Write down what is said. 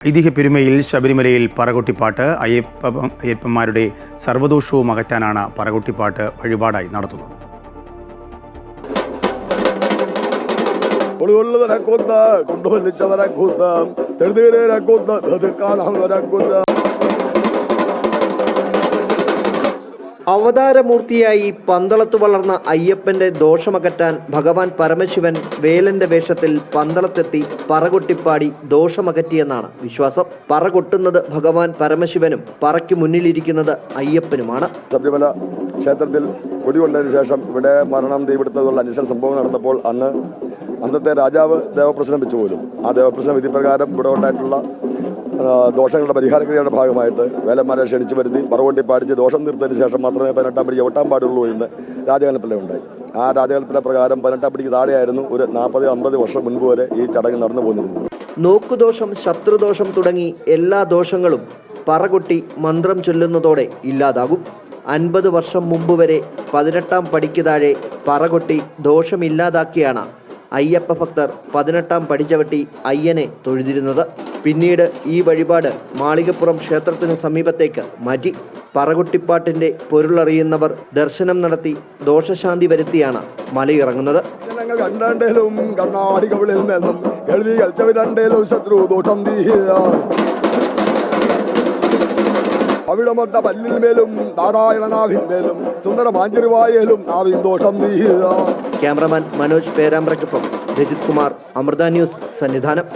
ഐതിഹ്യ പെരുമയിൽ ശബരിമലയിൽ പറകൊട്ടിപ്പാട്ട് അയ്യപ്പന്മാരുടെ സർവ്വദോഷവും അകറ്റാനാണ് പറകൊട്ടിപ്പാട്ട് വഴിപാടായി നടത്തുന്നത്. അവതാരമൂർത്തിയായി പന്തളത്ത് വളർന്ന അയ്യപ്പന്റെ ദോഷമകറ്റാൻ ഭഗവാൻ പരമശിവൻ വേലന്റെ വേഷത്തിൽ പന്തളത്തെത്തി പറകൊട്ടിപ്പാടി ദോഷമകറ്റിയെന്നാണ് വിശ്വാസം. പറകൊട്ടുന്നത് ഭഗവാൻ പരമശിവനും പറയ്ക്ക് മുന്നിലിരിക്കുന്നത് അയ്യപ്പനുമാണ്. ശബരിമല ക്ഷേത്രത്തിൽ കുടികൊണ്ടതിന് ശേഷം ഇവിടെ മരണം തീപിടുത്തതുള്ള അന്വേഷണ സംഭവം നടന്നപ്പോൾ അന്നത്തെ രാജാവ് ദേവപ്രശ്നം വെച്ചു പോലും. ആ ദേവപ്രശ്ന വിധിപ്രകാരം ഇവിടെ ഉണ്ടായിട്ടുള്ള ദോഷങ്ങളുടെ പരിഹാരക്രിയയുടെ ഭാഗമായിട്ട് വേലന്മാരെ ക്ഷണിച്ചു വരുത്തി പറകൊട്ടി പാടിച്ച് ദോഷം തീർത്തതിന് ശേഷം മാത്രമേ 18-ാം പടി ചവിട്ടാൻ പാടുള്ളൂ എന്ന് രാജകൽപ്പന ഉണ്ടായി. ആ രാജകൽപ്പന പ്രകാരം 18-ാം പടിക്ക് താഴെയായിരുന്നു ഒരു 40-50 വർഷം മുൻപ് വരെ ഈ ചടങ്ങ് നടന്നു പോന്നിരുന്നത്. നോക്കുദോഷം, ശത്രുദോഷം തുടങ്ങി എല്ലാ ദോഷങ്ങളും പറകൊട്ടി മന്ത്രം ചൊല്ലുന്നതോടെ ഇല്ലാതാകും. 50 വർഷം മുമ്പ് വരെ 18-ാം പടിക്ക് താഴെ പറകൊട്ടി ദോഷമില്ലാതാക്കിയാണ് അയ്യപ്പ ഭക്തർ 18-ാം പടി ചവിട്ടി അയ്യനെ തൊഴുതിരുന്നത്. പിന്നീട് ഈ വഴിപാട് മാളികപ്പുറം ക്ഷേത്രത്തിന് സമീപത്തേക്ക് മാറ്റി. പറകൊട്ടിപ്പാട്ടിന്റെ പൊരുളറിയുന്നവർ ദർശനം നടത്തി ദോഷശാന്തി വരുത്തിയാണ് മലയിറങ്ങുന്നത്. അവിടമൊത്ത പല്ലിന്മേലും നാരായണനാവിന്മേലും സുന്ദര മാഞ്ചിരുവായാലും നാവിൻ ദോഷം നീ. ക്യാമറമാൻ മനോജ് പേരാമ്പ്രയ്ക്കൊപ്പം രജിത് കുമാർ, അമൃത ന്യൂസ്, സന്നിധാനം.